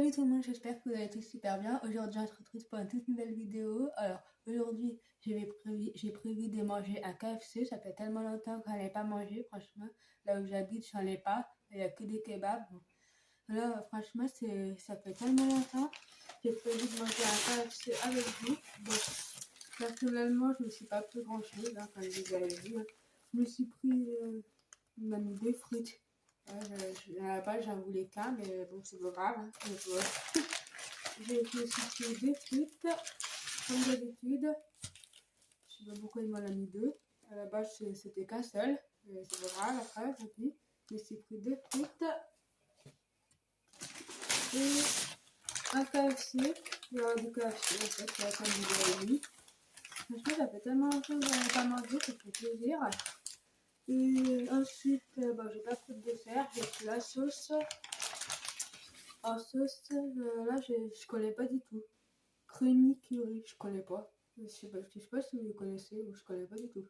Salut tout le monde, j'espère que vous allez tous super bien. Aujourd'hui, on se retrouve pour une toute nouvelle vidéo. Alors, aujourd'hui, j'ai prévu de manger un KFC. Ça fait tellement longtemps que j'en ai pas mangé, franchement. Là où j'habite, j'en ai pas. Il n'y a que des kebabs. Bon. Là, franchement, ça fait tellement longtemps. J'ai prévu de manger un KFC avec vous. Donc, personnellement, je ne me suis pas pris grand-chose, hein, comme vous avez vu. Hein. Je me suis pris même des frites. À la base, j'en voulais qu'un, mais bon, c'est pas grave. Hein, j'ai aussi pris des frites, comme d'habitude. Je sais pas pourquoi il m'en a mis deux. À la base, c'était qu'un seul. C'est pas grave, après, tant pis. J'ai aussi pris des frites. Et un KFC. Il y aura du KFC, en fait, comme vous avez vu. Franchement, ça fait tellement longtemps que j'en ai pas mangé, ça fait plaisir. Et ensuite, j'ai pas pris de dessert, j'ai pris la sauce. En sauce, là, je connais pas du tout. Creamy curry, je connais pas. Je sais pas si vous connaissez ou je connais pas du tout.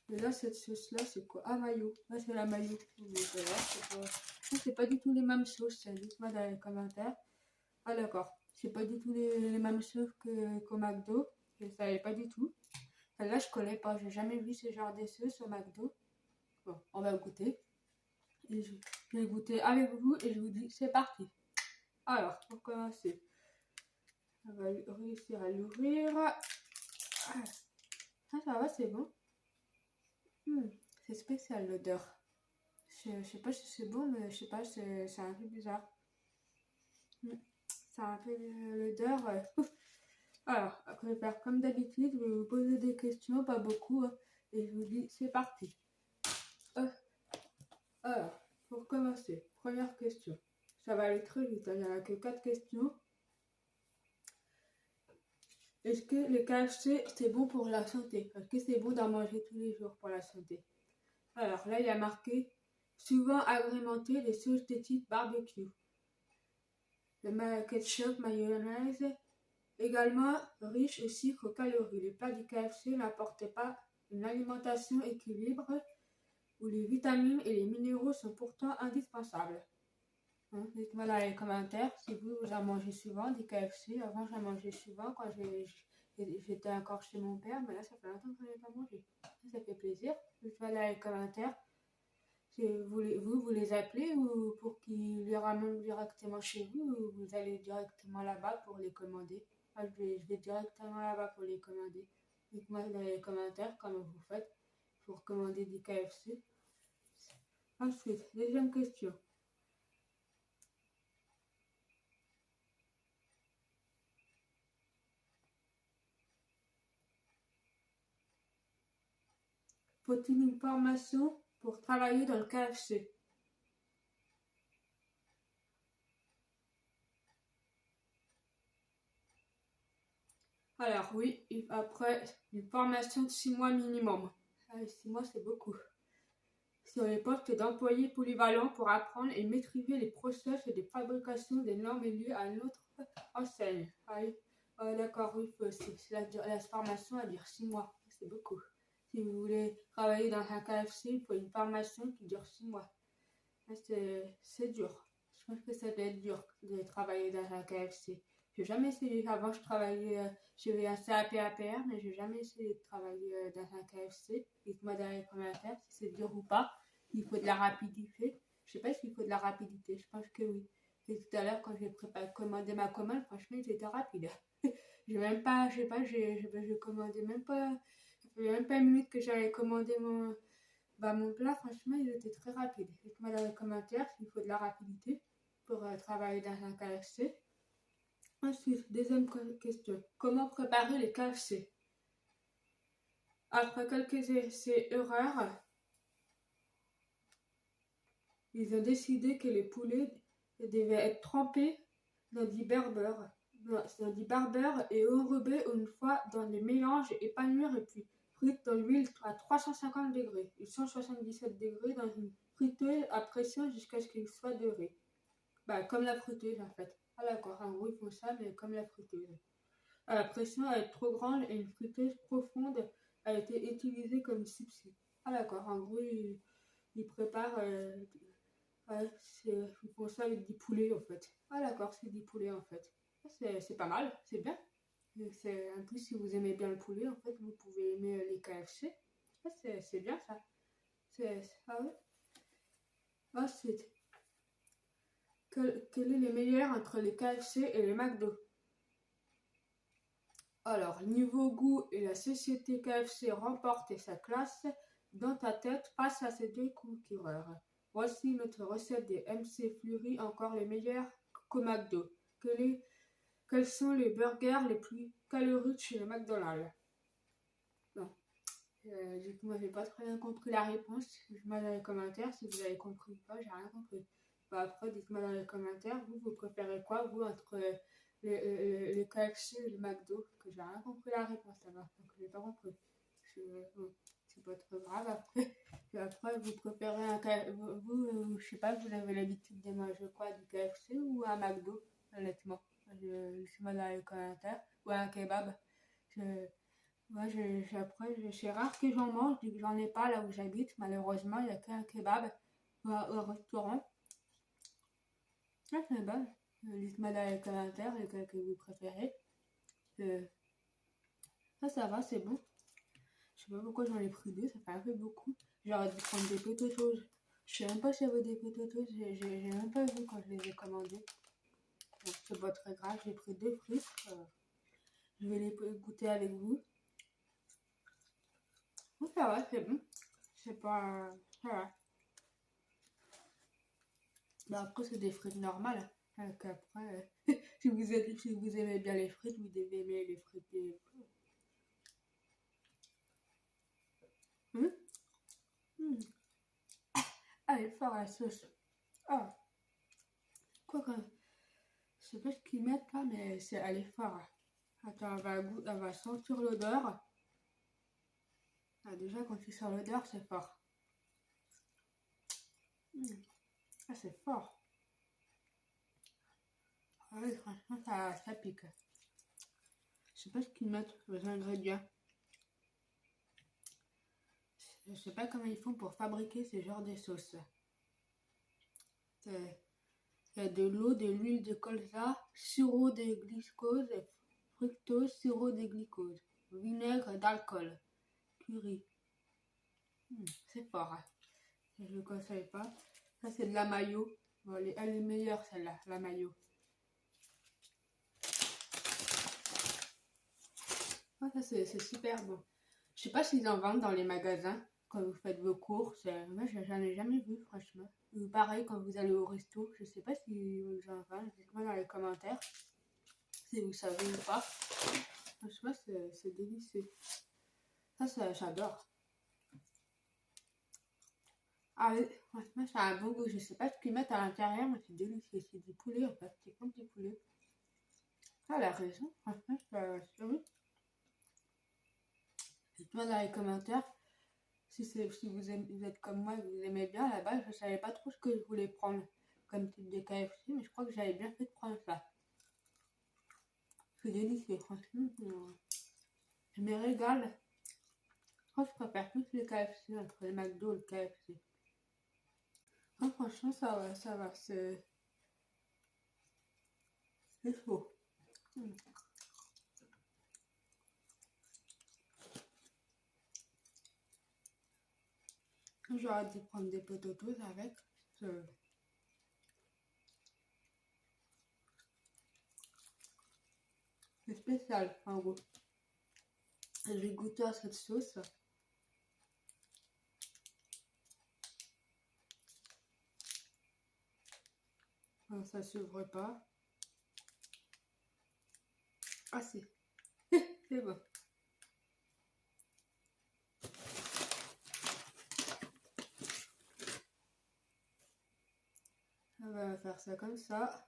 Et là, cette sauce-là, c'est quoi? Ah, mayo. Là, c'est la mayo. C'est pas du tout les mêmes sauces. Dites-moi dans les commentaires. Ah, d'accord. C'est pas du tout les mêmes sauces qu'au McDo. Je savais pas du tout. Là, je connais pas. J'ai jamais vu ce genre de sauce au McDo. Bon, on va goûter. Et je vais goûter avec vous et je vous dis, c'est parti. Alors, pour commencer, on va réussir à l'ouvrir. Ah, ça va, c'est bon. C'est spécial l'odeur. Je sais pas si c'est bon, mais je sais pas, c'est un peu bizarre. C'est un peu l'odeur. Alors, je vais faire comme d'habitude, je vais vous poser des questions, pas beaucoup, hein, et je vous dis, c'est parti. Alors, pour commencer, première question. Ça va aller très vite, hein, il n'y en a que 4 questions. Est-ce que le KFC, c'est bon pour la santé? Est-ce que c'est bon d'en manger tous les jours pour la santé? Alors là, il y a marqué souvent agrémenté de sauces de type barbecue. Le ketchup, mayonnaise, également riche en sucre calories. Le plat du KFC n'apporte pas une alimentation équilibrée où les vitamines et les minéraux sont pourtant indispensables. Hein, dites-moi dans les commentaires si vous en mangez souvent des KFC. Avant, j'en mangeais souvent quand j'étais encore chez mon père, mais là, ça fait longtemps que je n'en ai pas mangé. Ça fait plaisir. Dites-moi dans les commentaires si vous les appelez ou pour qu'ils les ramènent directement chez vous ou vous allez directement là-bas pour les commander. Je vais directement là-bas pour les commander. Dites-moi dans les commentaires comment vous faites pour commander du KFC. Ensuite, deuxième question. Faut-il une formation pour travailler dans le KFC? Alors oui, après une formation de 6 mois minimum. 6 mois, c'est beaucoup. Sur les postes d'employés polyvalents pour apprendre et maîtriser les process de fabrication des normes liées à notre enseigne. D'accord, oui, la formation à dire 6 mois, c'est beaucoup. Si vous voulez travailler dans un KFC, il faut une formation qui dure 6 mois. C'est dur. Je pense que ça doit être dur de travailler dans un KFC. J'ai jamais essayé. Avant, je travaillais, j'avais un CAP APR, mais j'ai jamais essayé de travailler dans un KFC. Dites-moi dans les commentaires si c'est dur ou pas. Il faut de la rapidité. Je sais pas s'il faut de la rapidité. Je pense que oui. Et tout à l'heure, quand j'ai commandé ma commande, franchement, ils étaient rapides. J'ai même pas, je sais pas, j'ai commandé même pas. Ça fait même pas une minute que j'avais commandé mon plat, franchement, il était très rapide. Dites-moi dans les commentaires s'il faut de la rapidité pour travailler dans un KFC. Ensuite, deuxième question. Comment préparer les KFC? Après quelques essais-erreurs, ils ont décidé que les poulets devaient être trempés dans du beurre et enrobés une fois dans les mélanges et panure et puis frites dans l'huile à 350 degrés et 177 degrés dans une friteuse à pression jusqu'à ce qu'il soit doré. Comme la friteuse en fait. Ah d'accord, en gros ils font ça mais comme la friteuse. La pression est trop grande et une friteuse profonde a été utilisée comme substitut. Ah d'accord, en gros ils préparent Ouais, je font ça avec du poulet en fait. Ah d'accord, c'est du poulet en fait. Ah, c'est pas mal, c'est bien. En plus, si vous aimez bien le poulet, en fait, vous pouvez aimer les KFC. Ah, c'est bien ça. Ah ouais. Ah, quel est le meilleur entre les KFC et les McDo? Alors, niveau goût et la société KFC remporte sa classe dans ta tête face à ces deux concurrents. Voici notre recette des MC Fleury, encore les meilleurs qu'au McDo. Quels sont les burgers les plus caloriques chez le McDonald's? Non. Du coup, moi, j'ai pas très bien compris la réponse. Dites-moi dans les commentaires si vous avez compris ou pas, j'ai rien compris. Bah, après, dites-moi dans les commentaires, vous préférez quoi, vous, entre les KFC et le McDo? Que j'ai rien compris la réponse là-bas, donc j'ai pas compris. Bon, c'est pas trop grave après. Et après, vous préférez un KFC, je sais pas, vous avez l'habitude de manger quoi, du KFC ou un McDo, honnêtement? Laissez-moi dans les commentaires. Ou un kebab. Je, Moi, c'est rare que j'en mange, vu que j'en ai pas là où j'habite. Malheureusement, il n'y a qu'un kebab au restaurant. Ah, c'est bon. Dites-moi dans les commentaires lesquels que vous préférez. Euh, ça va, c'est bon. Je sais pas pourquoi j'en ai pris deux, ça fait un peu beaucoup. J'aurais dû prendre des potatoes. Je sais même pas s'il y avait des potatoes, j'ai même pas vu quand je les ai commandés. Donc, c'est pas très grave, j'ai pris deux frites. Je vais les goûter avec vous. Donc, ça va, c'est bon. C'est pas. Ça va. Bah après, c'est des frites normales. Donc après, si vous aimez bien les frites, vous devez aimer les frites des. Hum, hum. Ah, elle est fort la sauce. Ah, quoi quand je sais pas ce qu'ils mettent là, mais elle est forte. Attends, elle va sentir l'odeur. Ah, déjà, quand tu sens l'odeur, c'est fort. Hum. Ah, c'est fort. Ah oui, franchement, ça pique. Je sais pas ce qu'ils mettent, les ingrédients. Je sais pas comment ils font pour fabriquer ce genre de sauce. C'est- Il y a de l'eau, de l'huile de colza, sirop de glucose, fructose, sirop de glucose, vinaigre d'alcool, curry. C'est fort, hein. Je ne le conseille pas. Ça, c'est de la mayo. Bon, elle est meilleure, celle-là, la mayo. Ah, ça, c'est super bon. Je sais pas s'ils en vendent dans les magasins quand vous faites vos courses. Moi, j'en ai jamais vu, franchement. Ou pareil, quand vous allez au resto, je sais pas s'ils en vendent. Dites-moi dans les commentaires si vous savez ou pas. Franchement, c'est délicieux. J'adore. Ah oui, franchement, ça a un bon goût. Je sais pas ce qu'ils mettent à l'intérieur, mais c'est délicieux. C'est du poulet, en fait. C'est comme du poulet. Ah, elle a raison. Franchement, oui. Dites-moi dans les commentaires si vous êtes comme moi et que vous aimez bien. À la base, je savais pas trop ce que je voulais prendre comme type de KFC, mais je crois que j'avais bien fait de prendre ça. C'est délicieux, franchement. Je me régale. Moi, je préfère plus les KFC entre les McDo et le KFC. Ah, franchement, ça va. C'est chaud. Mm. J'aurais dû prendre des potatoes avec. C'est spécial, en gros. J'ai goûté à cette sauce. Ça s'ouvre pas. Ah si, c'est bon. On va faire ça comme ça.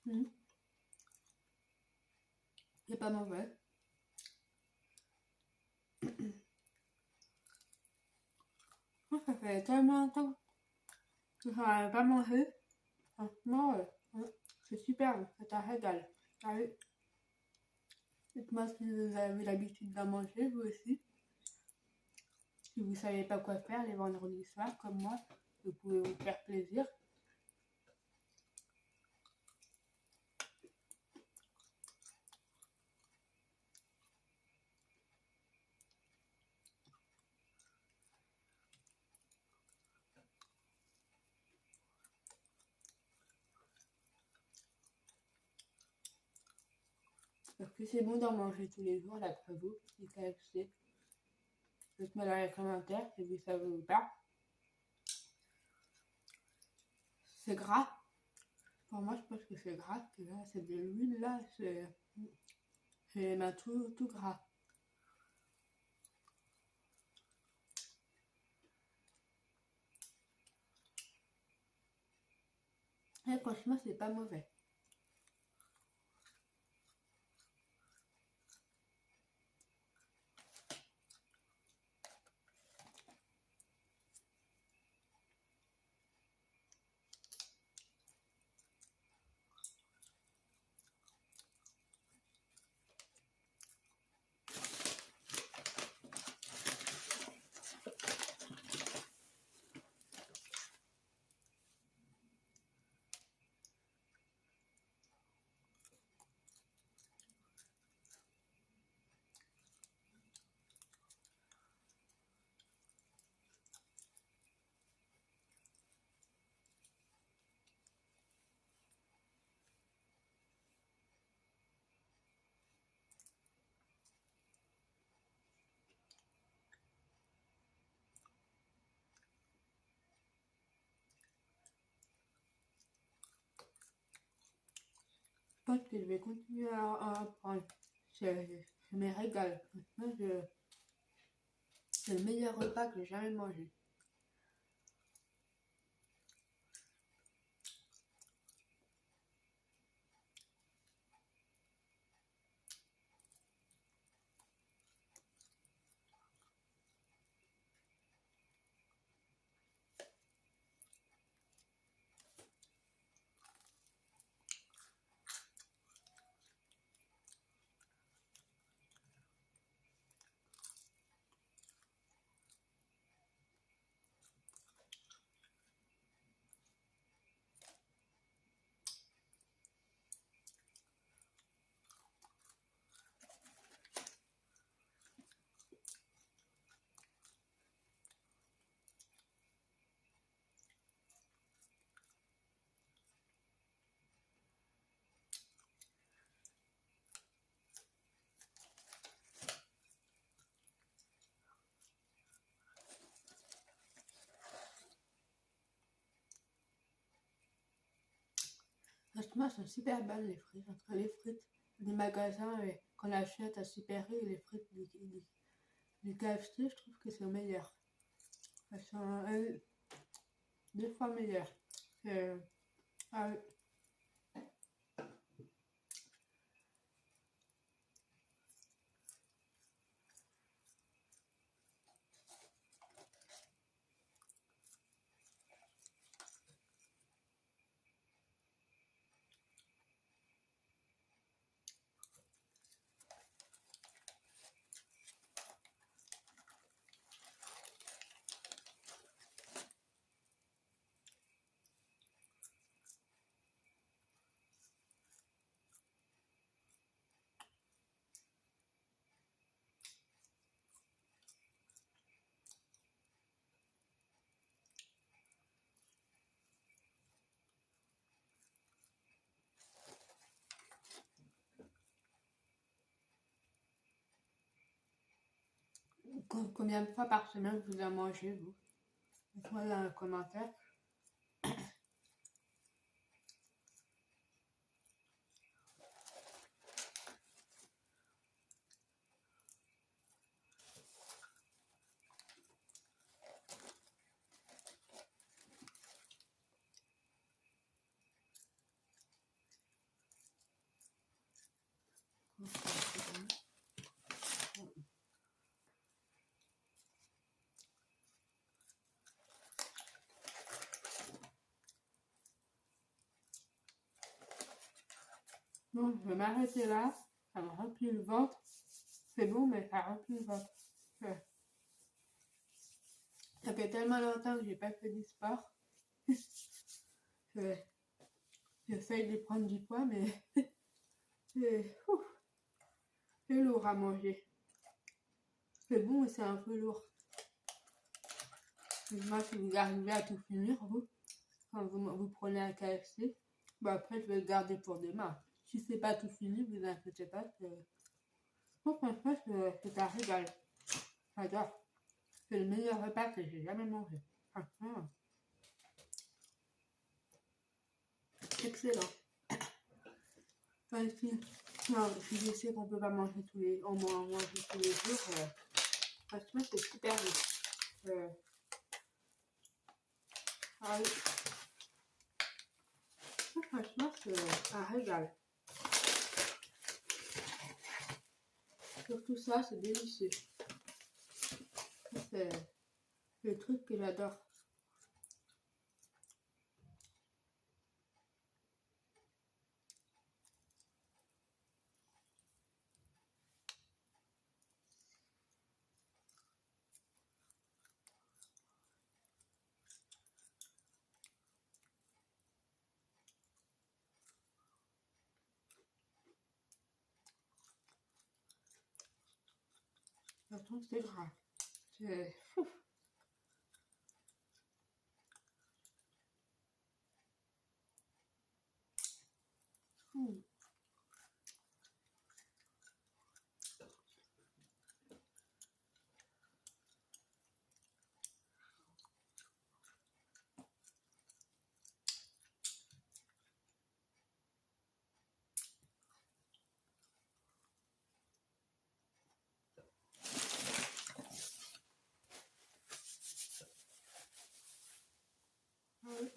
Mmh. C'est pas mauvais. Ça fait tellement longtemps que j'en avais pas mangé. Franchement, c'est super, c'est un régal. Allez, dites-moi si vous avez l'habitude d'en manger, vous aussi. Si vous savez pas quoi faire les vendredis soirs, comme moi, vous pouvez vous faire plaisir. Est-ce que c'est bon d'en manger tous les jours d'après vous, du KFC? Dites-moi dans les commentaires si vous savez ou pas. C'est gras. Pour moi, je pense que c'est gras, parce que là, c'est de l'huile, là, c'est ben, tout gras. Et franchement, c'est pas mauvais. Je pense que je vais continuer à apprendre. Je me régale. Franchement, c'est le meilleur repas que j'ai jamais mangé. Franchement, elles sont super bonnes les frites. Entre les frites des magasins qu'on achète à Super U et les frites du KFC, je trouve que c'est meilleur. Elles sont deux fois meilleures. Ah, combien de fois par semaine vous en mangez, vous? Dites-moi dans les commentaires. Bon, je vais m'arrêter là. Ça me remplit le ventre. C'est bon, mais ça remplit le ventre. Ouais. Ça fait tellement longtemps que j'ai pas fait du sport. J'essaye de prendre du poids, mais c'est lourd à manger. C'est bon, mais c'est un peu lourd. Moi, si vous arrivez à tout finir, quand vous prenez un KFC, bah après, je vais le garder pour demain. Si c'est pas tout fini, vous inquiétez pas. Franchement, c'est un régal. J'adore. C'est le meilleur repas que j'ai jamais mangé. Franchement, excellent. Enfin, si je sais qu'on peut pas manger manger tous les jours, franchement, c'est super bon. Ah oui. Franchement, c'est un régal. Surtout ça, c'est délicieux. C'est le truc que j'adore. Pourtant, c'est grave. C'est fou. Mmh. Ah oui.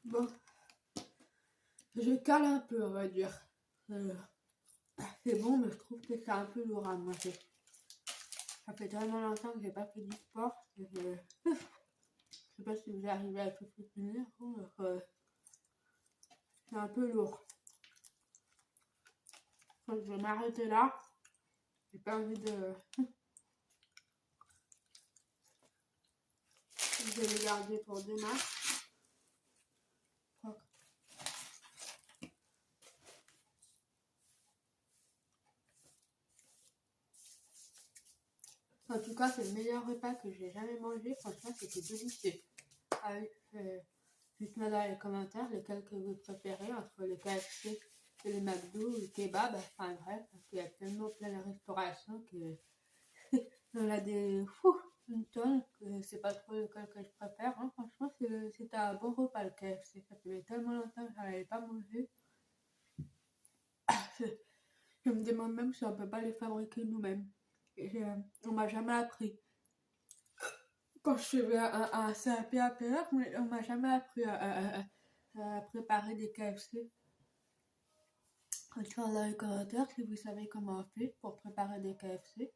Bon, je cale un peu, on va dire. C'est bon, mais je trouve que c'est un peu lourd à manger. Ça fait tellement longtemps que j'ai pas fait du sport. Je sais pas si vous arrivez à tout finir. C'est un peu lourd. Donc, je vais m'arrêter là. J'ai pas envie de... Je vais le garder pour demain. En tout cas, c'est le meilleur repas que j'ai jamais mangé. Franchement, c'était délicieux. Dites-moi dans les commentaires lesquels que vous préférez entre le KFC et le McDo, le kebab. Enfin bref, parce qu'il y a tellement plein de restaurations que on a une tonne, que c'est pas trop lequel que je préfère. Hein. Franchement, c'est un bon repas le KFC. Ça fait tellement longtemps que je n'avais pas mangé. Je me demande même si on peut pas les fabriquer nous-mêmes. On m'a jamais appris. Quand je faisais un CAP APR, on m'a jamais appris à préparer des KFC. Dites-moi dans les commentaires si vous savez comment on fait pour préparer des KFC.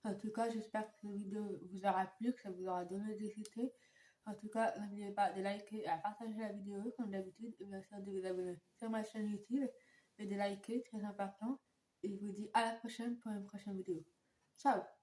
En tout cas, j'espère que cette vidéo vous aura plu, que ça vous aura donné des idées. En tout cas, n'oubliez pas de liker et à partager la vidéo comme d'habitude et bien sûr de vous abonner sur ma chaîne YouTube et de liker, très important. Et je vous dis à la prochaine pour une prochaine vidéo. Ciao!